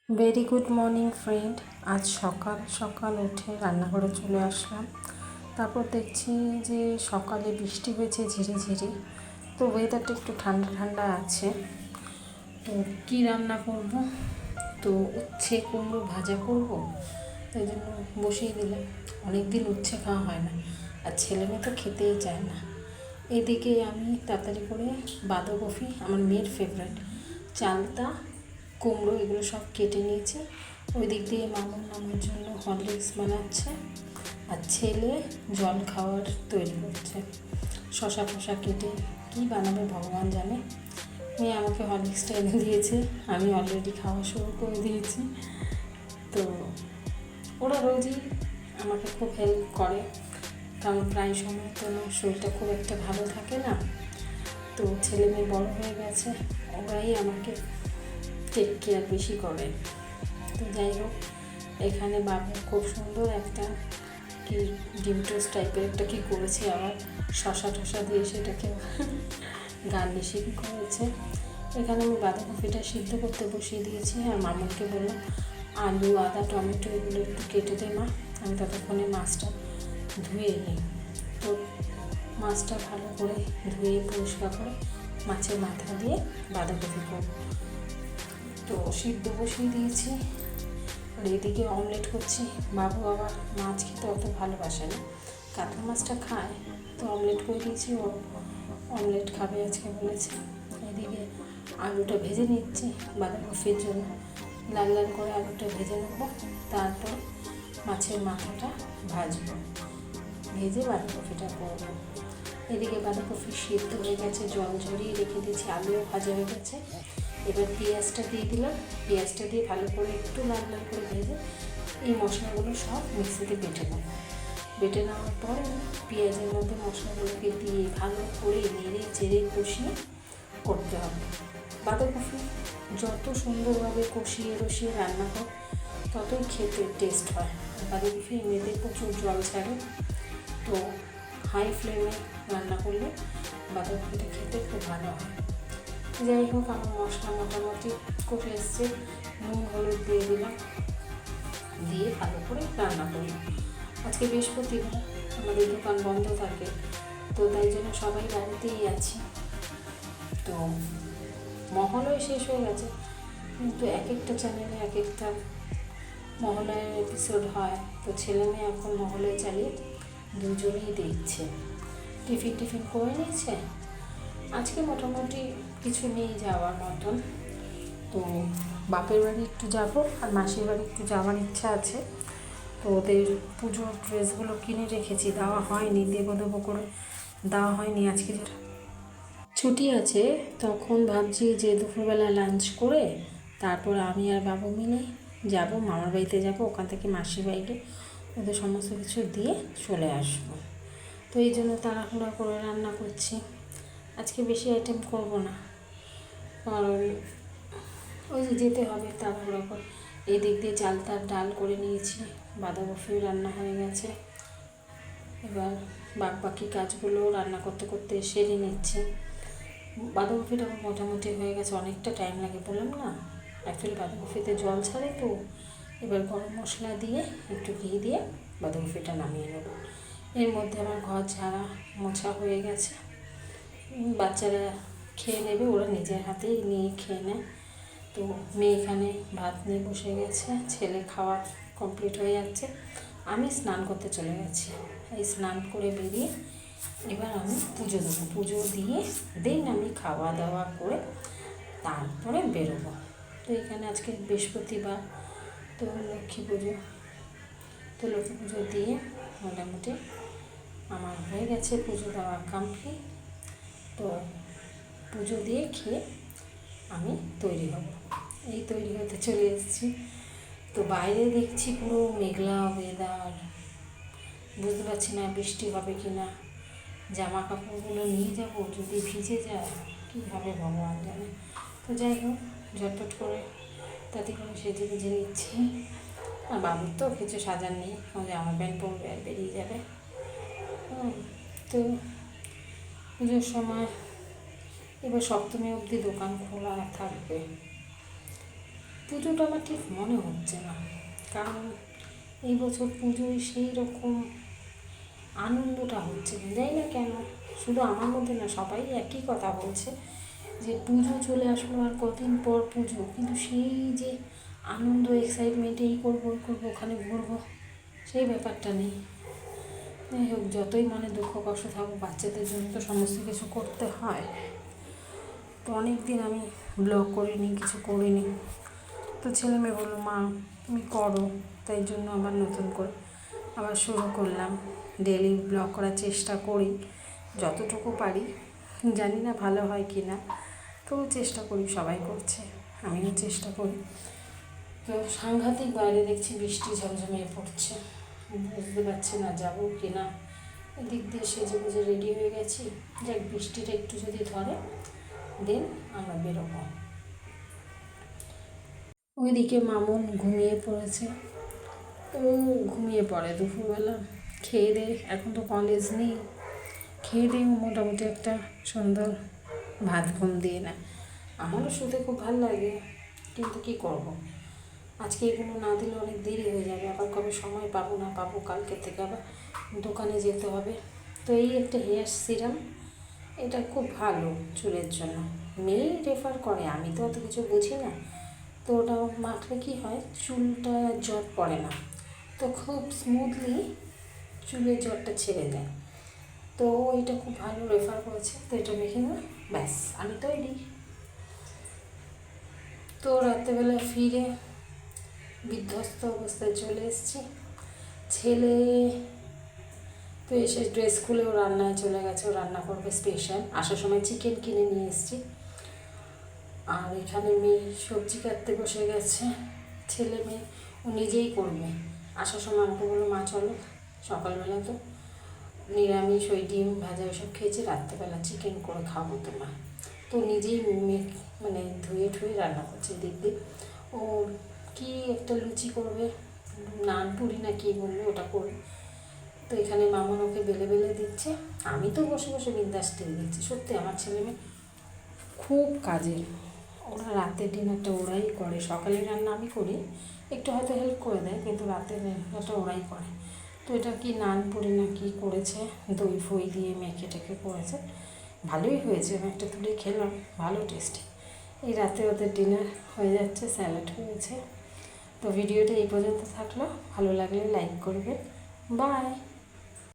Very good morning friend. আজ সকাল সকাল উঠে রান্নাঘরে চলে আসলাম। তারপর দেখছি যে সকালে বৃষ্টি হয়েছে ঝিরিঝিরি, তো ওয়েদারটা একটু ঠান্ডা ঠান্ডা আছে। তো কী রান্না করব, তো উচ্ছে কুমড়ো ভাজা করব, তাই জন্য বসিয়ে দিলাম। অনেক দিন উচ্ছে খাওয়া হয় না, আর ছেলেমেয়ে তো খেতেই চায় না। এদিকে আমি তাড়াতাড়ি করে বাঁধাকপি, আমার মেয়ের ফেভারিট, চালতা, কুমড়ো এগুলো সব কেটে নিয়েছি। ওই দিক দিয়ে মামুর নামের জন্য হরলিক্স বানাচ্ছে, আর ছেলে জল খাওয়ার তৈরি করছে। শশা ফশা কেটে কী বানাবে ভগবান জানে। মেয়ে আমাকে হরলিক্সটা এনে দিয়েছে, আমি অলরেডি খাওয়া শুরু করে দিয়েছি। তো ওরা রোজই আমাকে খুব হেল্প করে, কারণ প্রায় সময় তো শরীরটা খুব একটা ভালো থাকে না। তো ছেলে মেয়ে বড় হয়ে গেছে, ওরাই আমাকে টেক কেয়ার বেশি করে। তো যাই হোক, এখানে বাবু খুব সুন্দর একটা কি ডিম টোস্ট টাইপের একটা কি করেছে, আবার শশা টশা দিয়ে সেটাকে গার্নিশিং করেছে। এখানে আমি বাঁধাকপিটা সিদ্ধ করতে বসিয়ে দিয়েছি, আর মামুনকে বললাম আলু আদা টমেটো এগুলো একটু কেটে দে মা, আমি ততক্ষণে মাছটা ধুয়ে নিই। তো মাছটা ভালো করে ধুয়ে পরিষ্কার করে মাছের মাথা দিয়ে বাঁধাকপি করব। তো সিদ্ধ বসিয়ে দিয়েছি, আর এদিকে অমলেট করছি। বাবু আবার মাছ খেতে অত ভালোবাসে না, কাতলা মাছটা খায়, তো অমলেট করে দিয়েছি, ও অমলেট খাবে আজকে বলেছে। এদিকে আলুটা ভেজে নিচ্ছি বাঁধাকপির জন্য, লাল লাল করে আলুটা ভেজে নেব, তারপর মাছের মাথাটা ভাজবো, ভেজে বাঁধাকপিটা করবো। এদিকে বাঁধাকপি সিদ্ধ হয়ে গেছে, জল ঝরিয়ে রেখে দিয়েছি, আলুও ভাজা হয়ে গেছে। এবার পেঁয়াজটা দিয়ে দিলাম, পেঁয়াজটা দিয়ে ভালো করে একটু লাল লাল করে ভেজে এই মশলাগুলো সব মিক্সিতে বেটে নেব। বেটে নেওয়ার পর পেঁয়াজের মধ্যে মশলাগুলোকে দিয়ে ভালো করে নেড়ে চেড়ে কষিয়ে করতে হবে। বাঁধাকপি যত সুন্দরভাবে কষিয়ে রসিয়ে রান্না কর, ততই খেতে টেস্ট হয়। বাঁধাকপি এমনিতে প্রচুর জল ছাড়ে, তো হাই ফ্লেমে রান্না করলে বাঁধাকপিটা খেতে খুব ভালো হয়। যাই হোক, আমার মশলা মোটামুটি কষে এসছে, নুন হলুদ দিয়ে দিলাম, দিয়ে ভালো করে রান্না করলাম। আজকে বৃহস্পতিবার, আমাদের দোকান বন্ধ থাকে, তো তাই জন্য সবাই বাড়িতেই আছি। তো মহালয় শেষ হয়ে গেছে, কিন্তু এক একটা চ্যানেলে এক একটা মহালয়ের এপিসোড হয়, তো ছেলে মেয়ে এখন মহালয় চালিয়ে দুজনেই দেখছে। টিফিন করে নিয়েছে। আজকে মোটামুটি কিছু নেই যাওয়ার মতন, তো বাপের বাড়ি একটু যাব, আর মাসির বাড়ি একটু যাওয়ার ইচ্ছা আছে। তো ওদের পুজোর ড্রেসগুলো কিনে রেখেছি, দেওয়া হয়নি, দেবো করে দেওয়া হয়নি। আজকে যেটা ছুটি আছে, তখন ভাবছি যে দুপুরবেলা লাঞ্চ করে তারপর আমি আর বাবু মিলে যাব মামার বাড়িতে, যাব ওখান থেকে মাসির বাড়িতে ওদের সমস্ত কিছু দিয়ে চলে আসবো। তো এই জন্য তাড়াহুড়া করে রান্না করছি। আজকে বেশি আইটেম করব না, কারণ ওই যে যেতে হবে তাড়াহুড়া করে। এই দিক দিয়ে চালতার ডাল করে নিয়েছি, বাঁধাকপিও রান্না হয়ে গেছে। এবার বাকি কাজগুলো রান্না করতে করতে সেরে নিচ্ছি। বাঁধাকপিটা আমার মোটামুটি হয়ে গেছে, অনেকটা টাইম লাগে বললাম না, অ্যাকচুয়ালি বাঁধাকপিতে জল ছাড়ে। তো এবার গরম মশলা দিয়ে একটু ঘি দিয়ে বাঁধাকপিটা নামিয়ে নেব। এর মধ্যে আমার ঘর ঝাড়া মোছা হয়ে গেছে, বাচ্চারা খেয়ে নেবে, ওরা নিজের হাতেই নিয়ে খেয়ে নেয়। তো মেয়ে এখানে ভাত নিয়ে বসে গেছে, ছেলে খাওয়া কমপ্লিট হয়ে যাচ্ছে, আমি স্নান করতে চলে গেছি। এই স্নান করে বেরিয়ে এবার আমি পুজো দেবো, পুজো দিয়ে দেন আমি খাওয়া দাওয়া করে তারপরে বেরোবো। তো এখানে আজকে বৃহস্পতিবার, তো লক্ষ্মী পুজো, তো লক্ষ্মী পুজো দিয়ে মোটামুটি আমার হয়ে গেছে পুজো দেওয়া কমপ্লিট। তো পুজো দিয়ে খেয়ে আমি তৈরি হব, এই তৈরি হতে চলে এসেছি। তো বাইরে দেখছি পুরো মেঘলা ওয়েদার, বুঝতে পারছি না বৃষ্টি হবে কি না। জামা কাপড়গুলো নিয়ে যাব, যদি ভিজে যায় কী হবে ভগবান জানে। তো যাই হোক, ঝটপট করে তাতে করে সেজে ভিজে নিচ্ছি। আর বাবুর তো কিছু সাজার নেই, জামা প্যান্ট পরবে আর বেরিয়ে যাবে। তো পুজোর সময় এবার সপ্তমী অবধি দোকান খোলা থাকবে। পুজোটা আমার ঠিক মনে হচ্ছে না, কারণ এই বছর পুজোয় সেই রকম আনন্দটা হচ্ছে না, জানি না কেন। শুধু আমার মধ্যে না, সবাই একই কথা বলছে যে পুজো চলে আসলো আর কদিন পর পুজো, কিন্তু সেই যে আনন্দ, এক্সাইটমেন্ট, এই করবো ওই করবো, ওখানে ঘুরবো, সেই ব্যাপারটা নেই। যাই হোক, যতই মনে দুঃখ কষ্ট থাকুক, বাচ্চাদের জন্য তো সমস্ত কিছু করতে হয়। তো অনেক দিন আমি ব্লগ করিনি, কিছু করিনি। তো ছেলে মেয়ে বললো, মা তুমি করো, তাই জন্য আবার নতুন করে আবার শুরু করলাম। ডেইলি ব্লগ করার চেষ্টা করি যতটুকু পারি, জানি না ভালো হয় কি না, তবু চেষ্টা করি, সবাই করছে, আমিও চেষ্টা করি। তো সাংঘাতিক বাইরে দেখছি বৃষ্টি ঝমঝমিয়ে পড়ছে, বুঝতে পারছি না যাবো কি না। এদিক দিয়ে সেজে বুঝে রেডি হয়ে গেছি, যাক বৃষ্টিটা একটু যদি ধরে দেন আমরা বেরোবো। ওইদিকে মামুন ঘুমিয়ে পড়েছে, ও ঘুমিয়ে পড়ে দুপুরবেলা, খেয়ে দে, এখন তো কলেজ নেই, খেয়ে দিয়ে মোটামুটি একটা সুন্দর ভাত ঘুম দিয়ে নেয়। আমারও শুতে খুব ভালো লাগে, কিন্তু কী করব, আজকে এগুলো না দিলে অনেক দেরি হয়ে যাবে, আবার কবে সময় পাবো না পাবো, কালকে থেকে আবার দোকানে যেতে হবে। তো এই একটা হেয়ার সিরাম, এটা খুব ভালো চুলের জন্য, মেয়ে রেফার করে, আমি তো অত কিছু বুঝি না। তো ওটা মাখলে কী হয়, চুলটা জট পড়ে না, তো খুব স্মুথলি চুলের জটটা ছেড়ে দেয়। তো এটা খুব ভালো রেফার করেছে, তো এটা মেখে না, ব্যাস আমি তৈরি। তো রাত্রেবেলা ফিরে বিধ্বস্ত অবস্থায় চলে এসেছি। ছেলে তো এসে ড্রেস খুলেও রান্নায় চলে গেছে, ও রান্না করবে স্পেশাল, আসার সময় চিকেন কিনে নিয়ে এসেছি। আর এখানে মেয়ে সবজি কাটতে বসে গেছে, ছেলে মেয়ে ও নিজেই করবে। আসার সময় আমাকে বললো, মা চলো, সকালবেলা তো নিরামিষ ওই ডিম ভাজা ওইসব খেয়েছি, রাত্রেবেলা চিকেন করে খাবো তোমার। তো নিজেই মানে ধুয়ে ঠুয়ে রান্না করছে। দেখবে ও কি একটা লুচি করবে, নান পুরি না কি বললো, ওটা করবে। তো এখানে মামন ওকে বেলে বেলে দিচ্ছে, আমি তো বসে বসে বিন্দাস টেনে দিচ্ছি। সত্যি আমার ছেলে মেয়ে খুব কাজের, ওরা রাতের ডিনারটা ওরাই করে, সকালের রান্না আমি করি, একটু হয়তো হেল্প করে দেয়, কিন্তু রাতের রান্নাটা ওরাই করে। তো এটা কি নান পুরি না কি করেছে, দই ফই দিয়ে মেখে টেখে করেছে, ভালোই হয়েছে, আমি একটা তুলে খেলাম, ভালো টেস্টি। এই রাতে ওদের ডিনার হয়ে যাচ্ছে, স্যালাড হয়েছে। তো ভিডিওটা এই পর্যন্ত থাকলো, ভালো লাগলে লাইক করবে, বাই।